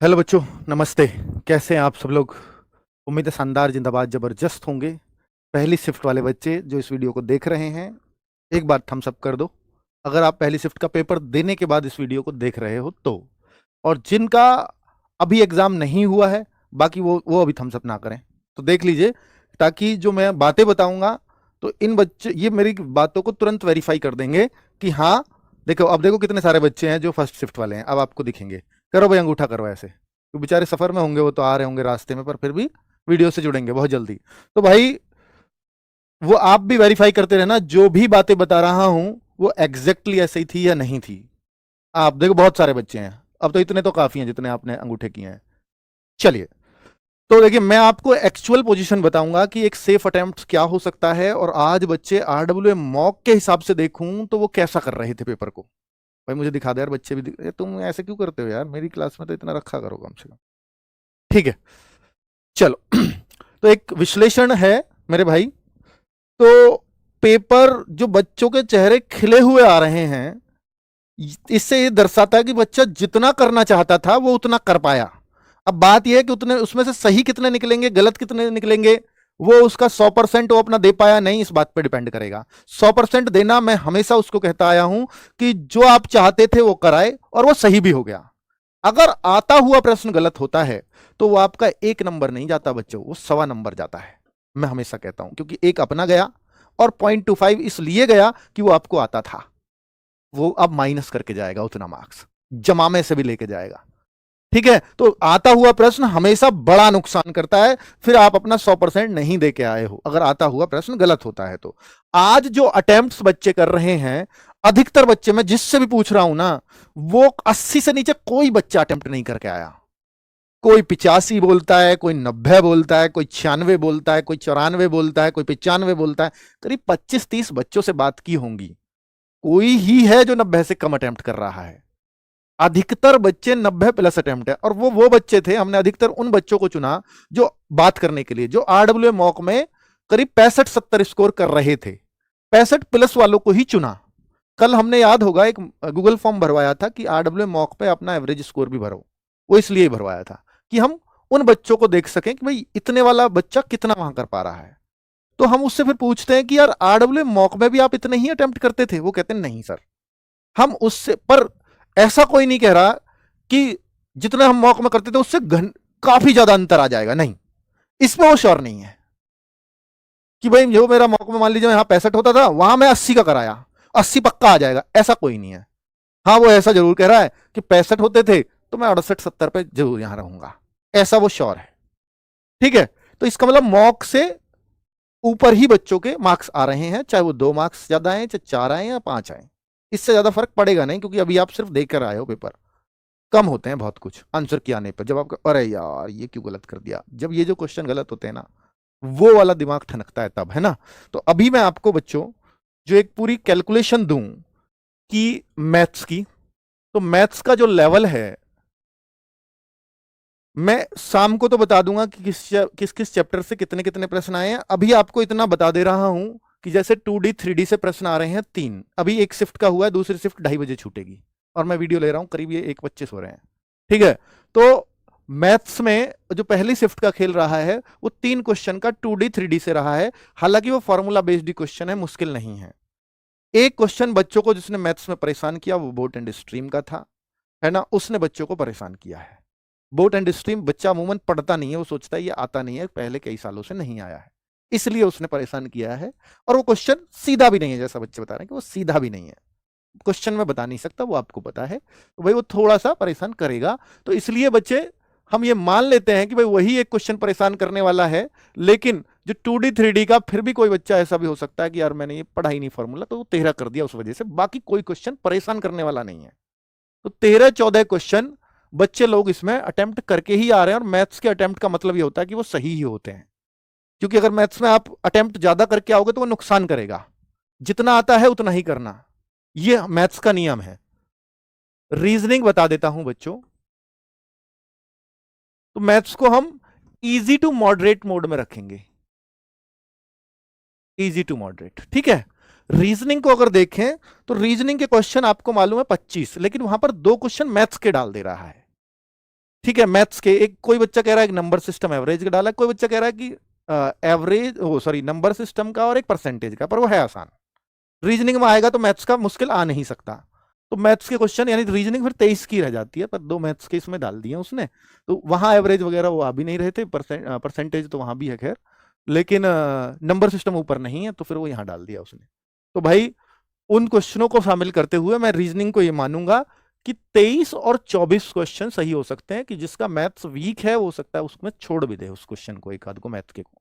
Hello बच्चों, नमस्ते। कैसे हैं आप सब लोग? उम्मीद है शानदार, जिंदाबाद, जबरदस्त होंगे। पहली शिफ्ट वाले बच्चे जो इस वीडियो को देख रहे हैं, एक बार थम्स अप कर दो अगर आप पहली शिफ्ट का पेपर देने के बाद इस वीडियो को देख रहे हो तो। और जिनका अभी एग्जाम नहीं हुआ है, बाकी वो अभी थम्स अप ना करें। तो देख लीजिए, ताकि जो मैं बातें बताऊंगा तो इन बच्चे ये मेरी बातों को तुरंत वेरीफाई कर देंगे कि हाँ। देखो, अब देखो कितने सारे बच्चे हैं जो फर्स्ट शिफ्ट वाले हैं, अब आपको दिखेंगे। करो भाई, अंगूठा करो ऐसे। तो बेचारे सफर में होंगे, वो तो आ रहे होंगे रास्ते में, पर फिर भी वीडियो से जुड़ेंगे बहुत जल्दी। तो भाई, वो आप भी वेरीफाई करते रहना, जो भी बातें बता रहा हूं वो एग्जैक्टली ऐसे ही थी या नहीं थी। आप देखो, बहुत सारे बच्चे हैं, अब तो इतने तो काफी हैं जितने आपने अंगूठे किए हैं। चलिए, तो देखिए, मैं आपको एक्चुअल पोजीशन बताऊंगा कि एक सेफ अटेम्प्ट क्या हो सकता है। और आज बच्चे आरडब्ल्यू मॉक के हिसाब से देखूं तो वो कैसा कर रहे थे पेपर को। भाई मुझे दिखा दे यार, बच्चे भी तुम ऐसे क्यों करते हो यार? मेरी क्लास में तो इतना रखा करो कम से कम। ठीक है, चलो। तो एक विश्लेषण है मेरे भाई। तो पेपर जो बच्चों के चेहरे खिले हुए आ रहे हैं, इससे ये दर्शाता है कि बच्चा जितना करना चाहता था वो उतना कर पाया। अब बात यह है कि उतने उसमें से सही कितने निकलेंगे, गलत कितने निकलेंगे, वो उसका 100% वो अपना दे पाया नहीं, इस बात पर डिपेंड करेगा। 100% देना, मैं हमेशा उसको कहता आया हूं कि जो आप चाहते थे वो कराए, और वो सही भी हो गया। अगर आता हुआ प्रश्न गलत होता है तो वो आपका 1 नंबर नहीं जाता बच्चों, वो 1.25 नंबर जाता है। मैं हमेशा कहता हूं, क्योंकि एक अपना गया और 0.25 इसलिए गया कि वो आपको आता था। वो अब माइनस करके जाएगा उतना मार्क्स, जमा में से भी लेके जाएगा। ठीक है, तो आता हुआ प्रश्न हमेशा बड़ा नुकसान करता है। फिर आप अपना 100% नहीं दे के आए हो अगर आता हुआ प्रश्न गलत होता है तो। आज जो अटेम्प्ट्स बच्चे कर रहे हैं, अधिकतर बच्चे, मैं जिससे भी पूछ रहा हूं ना, वो 80 से नीचे कोई बच्चा अटेम्प्ट नहीं करके आया। कोई 85 बोलता है, कोई 90 बोलता है, कोई 96 बोलता है, कोई 94 बोलता है, कोई 95 बोलता है। करीब 25-30 बच्चों से बात की होंगी, कोई ही है जो 90 से कम अटेम्प्ट कर रहा है। अधिकतर बच्चे 90+ अटेम्प्ट है। और वो बच्चे थे, हमने अधिकतर उन बच्चों को चुना जो बात करने के लिए, जो आरडब्ल्यू मॉक में करीब 65-70 स्कोर कर रहे थे। 65+ वालों को ही चुना। कल हमने, याद होगा, एक गूगल फॉर्म भरवाया था कि आरडब्ल्यू मॉक पे अपना एवरेज स्कोर भी भरो। वो इसलिए भरवाया था कि हम उन बच्चों को देख सकें कि भाई इतने वाला बच्चा कितना वहां कर पा रहा है। तो हम उससे फिर पूछते हैं कि यार, आरडब्ल्यू मॉक में भी आप इतने ही अटेम्प्ट करते थे? वो कहते हैं नहीं सर, हम उससे, पर ऐसा कोई नहीं कह रहा कि जितने हम मॉक में करते थे उससे काफी ज्यादा अंतर आ जाएगा, नहीं। इसमें वो श्योर नहीं है कि भाई जो मेरा मॉक में, मान लीजिए यहां 65 होता था, वहां मैं 80 का कराया, 80 पक्का आ जाएगा, ऐसा कोई नहीं है। हाँ, वो ऐसा जरूर कह रहा है कि 65 होते थे तो मैं 68-70 पे जरूर यहां रहूंगा, ऐसा वो श्योर है। ठीक है, तो इसका मतलब मॉक से ऊपर ही बच्चों के मार्क्स आ रहे हैं, चाहे वो 2 मार्क्स ज्यादा आए, चाहे 4 आए या 5 आए। इससे ज्यादा फर्क पड़ेगा नहीं, क्योंकि अभी आप सिर्फ देख कर आए हो पेपर। कम होते हैं बहुत कुछ आंसर किए आने पर, जब आपको अरे यार ये क्यों गलत कर दिया, जब ये जो क्वेश्चन गलत होते हैं ना, वो वाला दिमाग ठनकता है तब, है ना। तो अभी मैं आपको बच्चों जो एक पूरी कैलकुलेशन दूं कि मैथ्स की, तो मैथ्स का जो लेवल है, मैं शाम को तो बता दूंगा कि किस किस चैप्टर से कितने कितने प्रश्न आए हैं। अभी आपको इतना बता दे रहा हूं कि जैसे 2D 3D से प्रश्न आ रहे हैं 3, अभी एक शिफ्ट का हुआ है, दूसरी शिफ्ट 2:30 बजे छूटेगी, और मैं वीडियो ले रहा हूं, करीब ये 1:25 हो रहे हैं। ठीक है, तो मैथ्स में जो पहली शिफ्ट का खेल रहा है वो 3 क्वेश्चन का 2D 3D से रहा है। हालांकि वो फॉर्मूला बेस्ड क्वेश्चन है, मुश्किल नहीं है। एक क्वेश्चन बच्चों को जिसने मैथ्स में परेशान किया वो बोट एंड स्ट्रीम का था, है ना, उसने बच्चों को परेशान किया है। बोट एंड स्ट्रीम बच्चा अमूमन पढ़ता नहीं है, वो सोचता है ये आता नहीं है, पहले कई सालों से नहीं आया है, इसलिए उसने परेशान किया है। और वो क्वेश्चन सीधा भी नहीं है, जैसा बच्चे बता रहे हैं कि वो सीधा भी नहीं है। क्वेश्चन में बता नहीं सकता, वो आपको पता है, तो भाई वो थोड़ा सा परेशान करेगा। तो इसलिए बच्चे, हम ये मान लेते हैं कि भाई वही एक क्वेश्चन परेशान करने वाला है। लेकिन जो 2D 3D का, फिर भी कोई बच्चा ऐसा भी हो सकता है कि यार मैंने ये पढ़ा ही नहीं फॉर्मूला, तो वो 13 कर दिया उस वजह से। बाकी कोई क्वेश्चन परेशान करने वाला नहीं है। तो 13-14 क्वेश्चन बच्चे लोग इसमें अटेम्प्ट करके ही आ रहे हैं। और मैथ्स के अटेम्प्ट का मतलब ये होता है कि वो सही ही होते हैं, क्योंकि अगर मैथ्स में आप अटेम्प्ट ज्यादा करके आओगे तो वो नुकसान करेगा। जितना आता है उतना ही करना, ये मैथ्स का नियम है। रीजनिंग बता देता हूं बच्चों। तो मैथ्स को हम इजी टू मॉडरेट मोड में रखेंगे, इजी टू मॉडरेट, ठीक है। रीजनिंग को अगर देखें तो रीजनिंग के क्वेश्चन आपको मालूम है 25, लेकिन वहां पर 2 क्वेश्चन मैथ्स के डाल दे रहा है। ठीक है, मैथ्स के एक कोई बच्चा कह रहा है कि नंबर सिस्टम एवरेज का डाला है, कोई बच्चा कह रहा है कि एवरेज सॉरी नंबर सिस्टम का और एक परसेंटेज का, पर वो है आसान। रीजनिंग में आएगा तो मैथ्स का मुश्किल आ नहीं सकता। तो मैथ्स के क्वेश्चन यानी रीजनिंग फिर 23 की रह जाती है, पर 2 मैथ्स के इसमें डाल दिए उसने, तो वहां एवरेज वगैरह वो आ भी नहीं रहे थे, परसेंटेज तो वहां भी है खैर, लेकिन नंबर सिस्टम ऊपर नहीं है, तो फिर वो यहाँ डाल दिया उसने। तो भाई उन क्वेश्चनों को शामिल करते हुए मैं रीजनिंग को ये मानूंगा कि 23 और 24 क्वेश्चन सही हो सकते हैं, कि जिसका मैथ्स वीक है वो हो सकता है उसमें छोड़ भी दे उस क्वेश्चन को, एक आध को मैथ के को,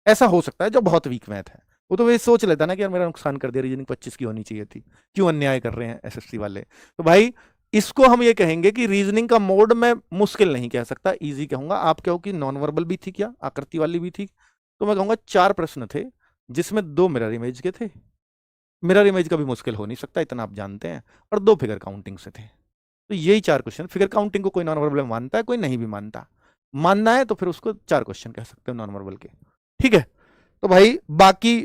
ऐसा हो सकता है जो बहुत वीक मैथ है। वो तो वे सोच लेता ना कि यार मेरा नुकसान कर दिया, रीजनिंग 25 की होनी चाहिए थी, क्यों अन्याय कर रहे हैं एसएससी वाले। तो भाई इसको हम ये कहेंगे कि रीजनिंग का मोड मैं मुश्किल नहीं कह सकता, इजी कहूंगा। आप कहो कि नॉन वर्बल भी थी क्या, आकृति वाली भी थी, तो मैं कहूंगा 4 प्रश्न थे जिसमें 2 मिरर इमेज के थे, मिरर इमेज का भी मुश्किल हो नहीं सकता इतना आप जानते हैं, और 2 फिगर काउंटिंग से थे। तो यही 4 क्वेश्चन, फिगर काउंटिंग को कोई नॉन वर्बल मानता है, कोई नहीं भी मानता, मानना है तो फिर उसको 4 क्वेश्चन कह सकते हो नॉन वर्बल के, ठीक है। तो भाई बाकी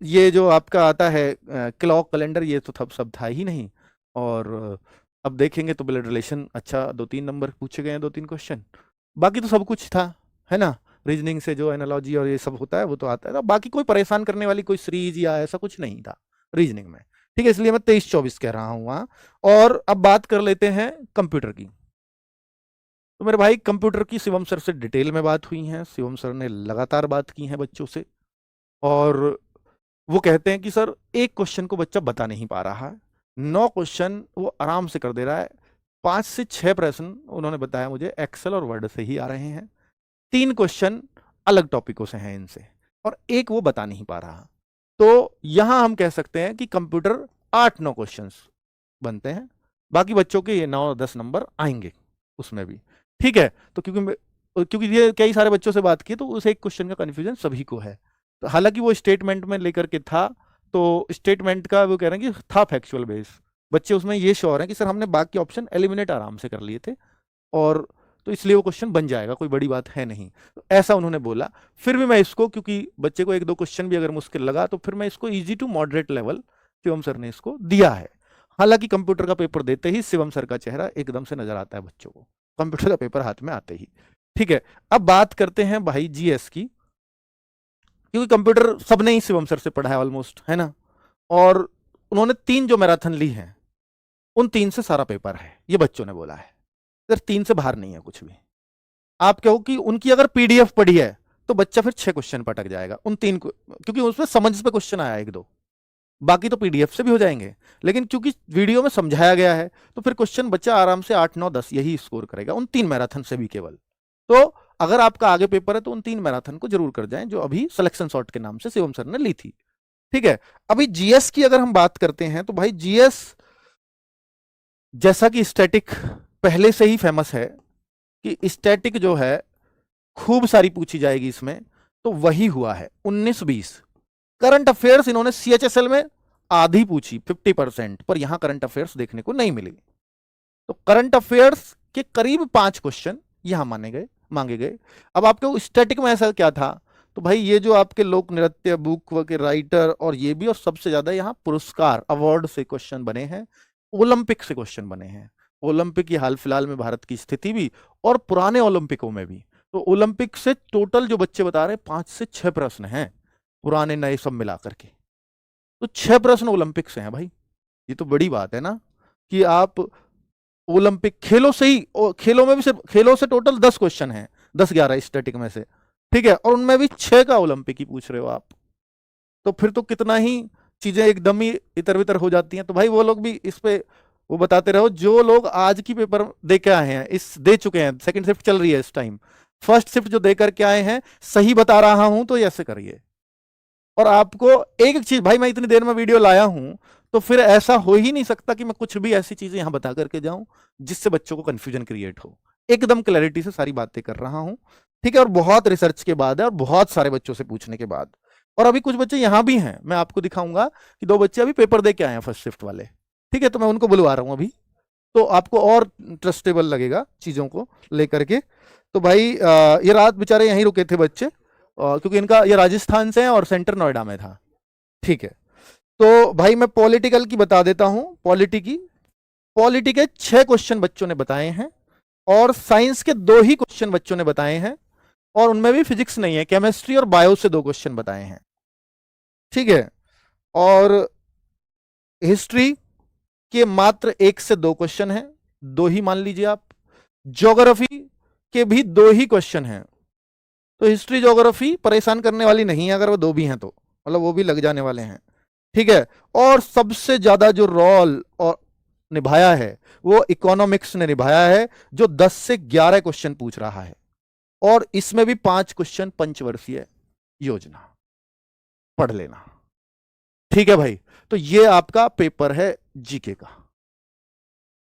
ये जो आपका आता है क्लॉक कैलेंडर, ये तो सब था ही नहीं, और अब देखेंगे तो ब्लड रिलेशन, अच्छा 2-3 नंबर पूछे गए हैं, 2-3 क्वेश्चन, बाकी तो सब कुछ था, है ना। रीजनिंग से जो एनालॉजी और ये सब होता है वो तो आता है ना, बाकी कोई परेशान करने वाली कोई सीरीज या ऐसा कुछ नहीं था रीजनिंग में, ठीक है, इसलिए मैं 23-24 कह रहा हूं वहां। और अब बात कर लेते हैं कंप्यूटर की। तो मेरे भाई कंप्यूटर की शिवम सर से डिटेल में बात हुई है, शिवम सर ने लगातार बात की है बच्चों से, और वो कहते हैं कि सर एक क्वेश्चन को बच्चा बता नहीं पा रहा है, 9 क्वेश्चन वो आराम से कर दे रहा है, 5 से 6 प्रश्न उन्होंने बताया मुझे एक्सेल और वर्ड से ही आ रहे हैं, 3 क्वेश्चन अलग टॉपिकों से हैं इनसे, और एक वो बता नहीं पा रहा। तो यहां हम कह सकते हैं कि कंप्यूटर 8-9 क्वेश्चन बनते हैं, बाकी बच्चों के ये 9-10 नंबर आएंगे उसमें भी, ठीक है। तो क्योंकि ये कई सारे बच्चों से बात की तो उस एक क्वेश्चन का कंफ्यूजन सभी को है, तो हालांकि वो स्टेटमेंट में लेकर के था, तो स्टेटमेंट का वो कह रहे हैं कि था फैक्चुअल बेस, बच्चे उसमें ये श्योर हैं कि सर हमने बाकी ऑप्शन एलिमिनेट आराम से कर लिए थे, और तो इसलिए वो क्वेश्चन बन जाएगा, कोई बड़ी बात है नहीं, तो ऐसा उन्होंने बोला। फिर भी मैं इसको, क्योंकि बच्चे को 1-2 क्वेश्चन भी अगर मुश्किल लगा, तो फिर मैं इसको easy to moderate level Shivam sir ने इसको दिया है। हालांकि कंप्यूटर का पेपर देते ही शिवम सर का चेहरा एकदम से नजर आता है बच्चों को, कंप्यूटर का पेपर हाथ में आते ही, ठीक है। अब बात करते हैं भाई जीएस की, क्योंकि कंप्यूटर सबने ही शिवम सर से पढ़ा है ऑलमोस्ट, है ना, और उन्होंने 3 जो मैराथन ली है उन 3 से सारा पेपर है, ये बच्चों ने बोला है, सर 3 से बाहर नहीं है कुछ भी। आप कहो कि उनकी अगर पीडीएफ पढ़ी है तो बच्चा फिर 6 क्वेश्चन पटक जाएगा उन 3 को, क्योंकि उसमें समझ पे क्वेश्चन आया 1-2, बाकी तो पीडीएफ से भी हो जाएंगे, लेकिन क्योंकि वीडियो में समझाया गया है तो फिर क्वेश्चन बच्चा आराम से 8-9-10 यही स्कोर करेगा उन 3 मैराथन से भी केवल। तो अगर आपका आगे पेपर है तो उन 3 मैराथन को जरूर कर जाएं जो अभी सिलेक्शन शॉट के नाम से शिवम सर ने ली थी, ठीक है। अभी जीएस की अगर हम बात करते हैं तो भाई जीएस जैसा कि स्टैटिक पहले से ही फेमस है कि स्टैटिक जो है खूब सारी पूछी जाएगी इसमें, तो वही हुआ है 19-20। करंट अफेयर्स इन्होंने सीएचएसएल में आधी पूछी 50%, पर यहां करंट अफेयर्स देखने को नहीं मिली, तो करंट अफेयर्स के करीब 5 क्वेश्चन यहां मांगे गए। अब आपके स्टैटिक में ऐसा क्या था, तो भाई ये जो आपके लोक नृत्य बुक के राइटर और ये भी, और सबसे ज्यादा यहाँ पुरस्कार अवार्ड से क्वेश्चन बने हैं, ओलंपिक से क्वेश्चन बने हैं, ओलंपिक की हाल फिलहाल में भारत की स्थिति भी और पुराने ओलंपिकों में भी। तो ओलंपिक से टोटल जो बच्चे बता रहे हैं 5 से 6 प्रश्न हैं, पुराने नए सब मिलाकर के, तो 6 प्रश्न ओलंपिक से हैं भाई। ये तो बड़ी बात है ना, कि आप ओलंपिक खेलों से ही, खेलों में भी सिर्फ खेलों से टोटल 10 क्वेश्चन हैं, 10-11 स्टैटिक में से, ठीक है, और उनमें भी 6 का ओलंपिक ही पूछ रहे हो आप, तो फिर तो कितना ही चीजें एकदम ही इतर बितर हो जाती हैं। तो भाई वो लोग भी इस पे वो बताते रहो, जो लोग आज की पेपर दे के आए हैं, इस दे चुके हैं, सेकंड शिफ्ट चल रही है इस टाइम, फर्स्ट शिफ्ट जो दे करके आए हैं, सही बता रहा हूं तो ऐसे करिए। और आपको एक एक चीज, भाई मैं इतनी देर में वीडियो लाया हूं तो फिर ऐसा हो ही नहीं सकता कि मैं कुछ भी ऐसी चीजें यहां बता करके जाऊं जिससे बच्चों को कंफ्यूजन क्रिएट हो, एकदम क्लैरिटी से सारी बातें कर रहा हूं, ठीक है, और बहुत रिसर्च के बाद है और बहुत सारे बच्चों से पूछने के बाद। और अभी कुछ बच्चे यहां भी हैं, मैं आपको दिखाऊंगा कि 2 बच्चे अभी पेपर दे के आए हैं फर्स्ट शिफ्ट वाले, ठीक है, तो मैं उनको बुलवा रहा हूं अभी, तो आपको और ट्रस्टेबल लगेगा चीजों को लेकर के। तो भाई ये रात बेचारे यहीं रुके थे बच्चे, क्योंकि इनका ये राजस्थान से है और सेंटर नोएडा में था, ठीक है। तो भाई मैं पॉलिटिकल की बता देता हूं, पॉलिटी के 6 क्वेश्चन बच्चों ने बताए हैं, और साइंस के 2 ही क्वेश्चन बच्चों ने बताए हैं, और उनमें भी फिजिक्स नहीं है, केमिस्ट्री और बायो से 2 क्वेश्चन बताए हैं। ठीक है, और हिस्ट्री के मात्र 1 से 2 क्वेश्चन हैं, 2 ही मान लीजिए आप। ज्योग्राफी के भी 2 ही क्वेश्चन हैं, तो हिस्ट्री ज्योग्राफी परेशान करने वाली नहीं है, अगर वो 2 भी हैं तो, मतलब वो भी लग जाने वाले हैं। ठीक है, और सबसे ज्यादा जो रोल और निभाया है वो इकोनॉमिक्स ने निभाया है, जो 10 से 11 क्वेश्चन पूछ रहा है, और इसमें भी 5 क्वेश्चन पंचवर्षीय योजना, पढ़ लेना। ठीक है भाई, तो ये आपका पेपर है जीके का।